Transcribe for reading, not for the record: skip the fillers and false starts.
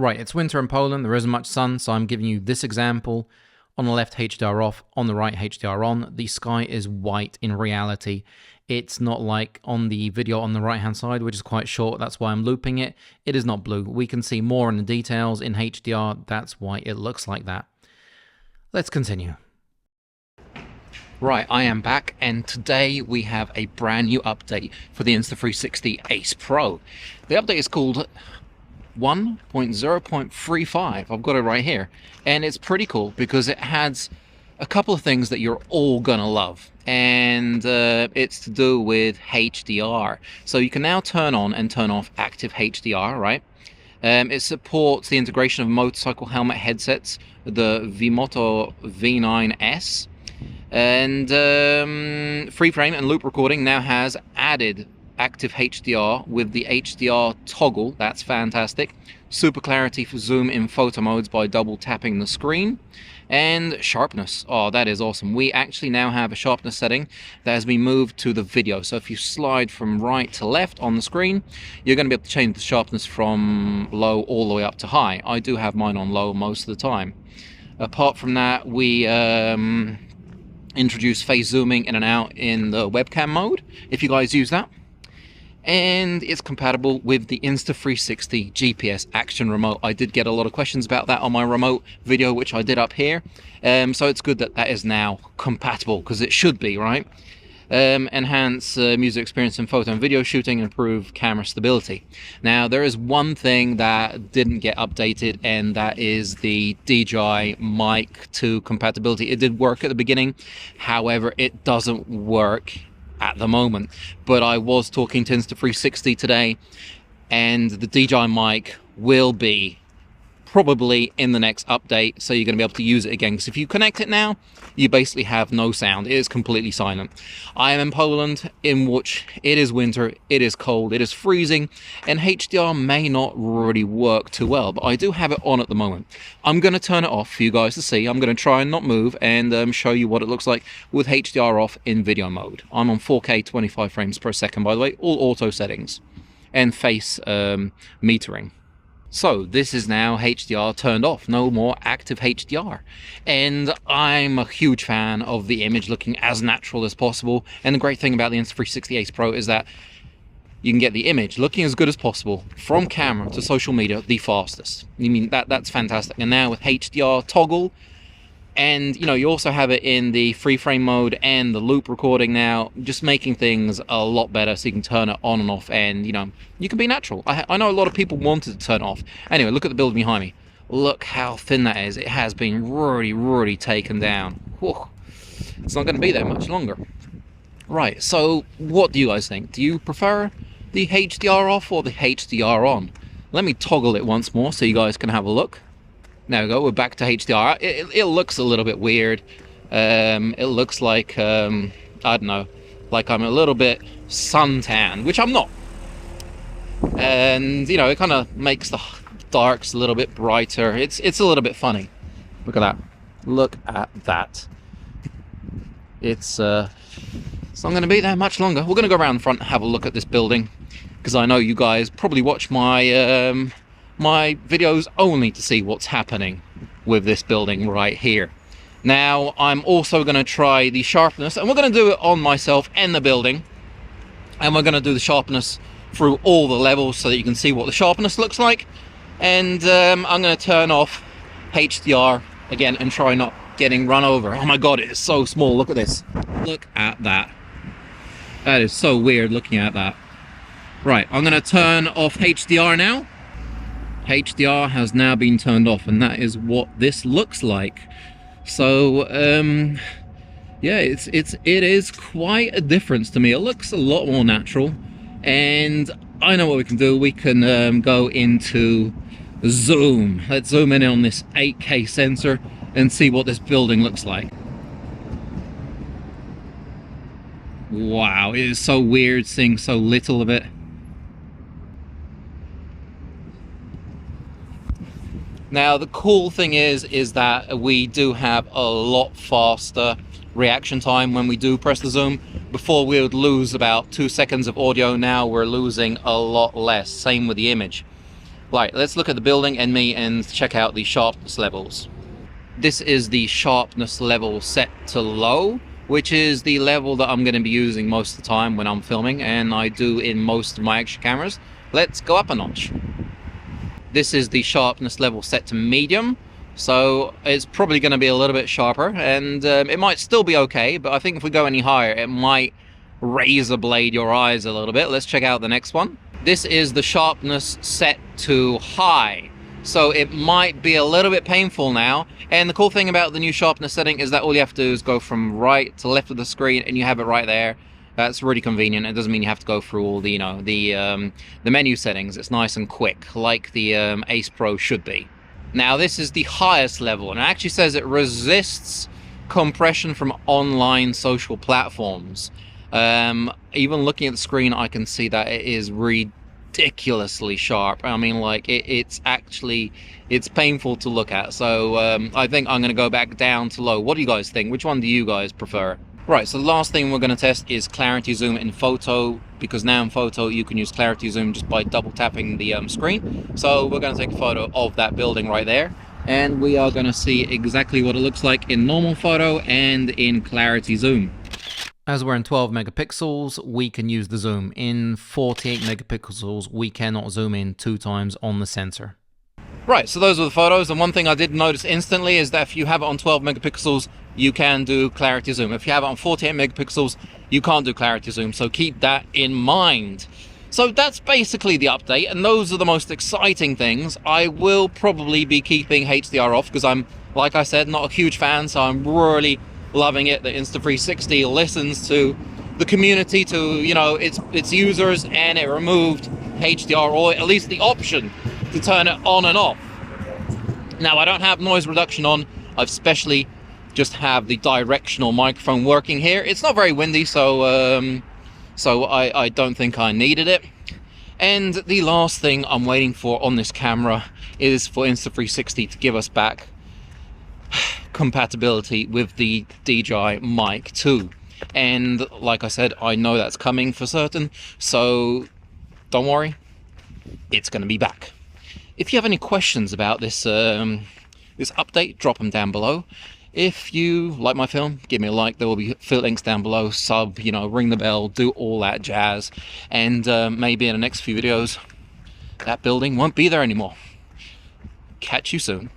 Right, it's winter in Poland, there isn't much sun, so I'm giving you this example. On the left, HDR off, on the right, HDR on. The sky is white in reality. It's not like on the video on the right-hand side, which is quite short, that's why I'm looping it. It is not blue. We can see more in the details in HDR, that's why it looks like that. Let's continue. Right, I am back, and today we have a brand new update for the Insta360 Ace Pro. The update is called 1.0.35. I've got it right here, and it's pretty cool because it has a couple of things that you're all gonna love, and it's to do with HDR. So you can now turn on and turn off active HDR, right? It supports the integration of motorcycle helmet headsets, the Vimoto V9S, and free frame and loop recording now has added active HDR with the HDR toggle. That's fantastic. Super clarity for zoom in photo modes by double tapping the screen. And sharpness. Oh, that is awesome. We actually now have a sharpness setting that has been moved to the video. So if you slide from right to left on the screen, you're going to be able to change the sharpness from low all the way up to high. I do have mine on low most of the time. Apart from that, we introduce phase zooming in and out in the webcam mode, if you guys use that. And it's compatible with the Insta360 GPS action remote. I did get a lot of questions about that on my remote video, which I did up here. So it's good that that is now compatible, because it should be, right? Enhance music experience in photo and video shooting, and improve camera stability. Now, there is one thing that didn't get updated, and that is the DJI Mic 2 compatibility. It did work at the beginning, however, it doesn't work at the moment. But I was talking to Insta360 today, and the DJI mic will be probably in the next update, so you're going to be able to use it again. Because if you connect it now, you basically have no sound. It is completely silent. I am in Poland, in which it is winter, it is cold, it is freezing, and HDR may not really work too well, but I do have it on at the moment. I'm going to turn it off for you guys to see. I'm going to try and not move and show you what it looks like with HDR off in video mode. I'm on 4K 25 frames per second, by the way, all auto settings, and face metering. So this is now HDR turned off, no more active HDR. And I'm a huge fan of the image looking as natural as possible. And the great thing about the Insta360 Ace Pro is that you can get the image looking as good as possible from camera to social media the fastest. I mean, that's fantastic. And now with HDR toggle, and you know, you also have it in the free frame mode and the loop recording now, just making things a lot better, so you can turn it on and off, and you know, you can be natural. I know a lot of people wanted to turn it off. Anyway, look at the building behind me. Look how thin that is. It has been really taken down. Whew. It's not going to be there much longer. Right, so what do you guys think? Do you prefer the HDR off or the HDR on? Let me toggle it once more so you guys can have a look. There we go, we're back to HDR. It looks a little bit weird. It looks like, I don't know, like I'm a little bit suntan, which I'm not. And, you know, it kind of makes the darks a little bit brighter. It's a little bit funny. Look at that. Look at that. It's not going to be there much longer. We're going to go around the front and have a look at this building, because I know you guys probably watch my my videos only to see what's happening with this building right here. Now, I'm also going to try the sharpness, and we're going to do it on myself and the building, and we're going to do the sharpness through all the levels so that you can see what the sharpness looks like. And I'm going to turn off HDR again and try not getting run over. Oh my god, it is so small. Look at this. Look at that. That is so weird looking at that. Right, I'm going to turn off HDR now. HDR has now been turned off, and that is what this looks like. So yeah, it is quite a difference to me. It looks a lot more natural, and I know what we can do. We can go into zoom. Let's zoom in on this 8K sensor and see what this building looks like. Wow, it is so weird seeing so little of it. Now, the cool thing is that we do have a lot faster reaction time when we do press the zoom. Before we would lose about 2 seconds of audio, now we're losing a lot less. Same with the image. Right, let's look at the building and me and check out the sharpness levels. This is the sharpness level set to low, which is the level that I'm going to be using most of the time when I'm filming, and I do in most of my action cameras. Let's go up a notch. This is the sharpness level set to medium, so it's probably going to be a little bit sharper, and it might still be okay, but I think if we go any higher, it might razor blade your eyes a little bit. Let's check out the next one. This is the sharpness set to high, so it might be a little bit painful now. And the cool thing about the new sharpness setting is that all you have to do is go from right to left of the screen and you have it right there. That's really convenient. It doesn't mean you have to go through all the, the menu settings. It's nice and quick, like the Ace Pro should be. Now this is the highest level, and it actually says it resists compression from online social platforms. Even looking at the screen, I can see that it is ridiculously sharp. I mean, like, it's painful to look at. So I think I'm going to go back down to low. What do you guys think? Which one do you guys prefer? Right, so the last thing we're going to test is clarity zoom in photo, because now in photo you can use clarity zoom just by double tapping the screen. So we're going to take a photo of that building right there, and we are going to see exactly what it looks like in normal photo and in clarity zoom. As we're in 12 megapixels, we can use the zoom. In 48 megapixels, we cannot zoom in 2 times on the sensor. Right, so those were the photos, and one thing I did notice instantly is that if you have it on 12 megapixels, you can do clarity zoom. If you have it on 48 megapixels, you can't do clarity zoom, so keep that in mind. So that's basically the update, and those are the most exciting things. I will probably be keeping HDR off, because I'm, like I said, not a huge fan, so I'm really loving it that Insta360 listens to the community, to its users, and it removed HDR, or at least the option to turn it on and off. Now I don't have noise reduction on. I've specially just have the directional microphone working here. It's not very windy, so I don't think I needed it. And the last thing I'm waiting for on this camera is for Insta360 to give us back compatibility with the DJI Mic 2. And like I said, I know that's coming for certain, so don't worry, it's going to be back. If you have any questions about this this update, drop them down below. If you like my film, give me a like. There will be links down below. Sub, ring the bell, do all that jazz. And maybe in the next few videos, that building won't be there anymore. Catch you soon.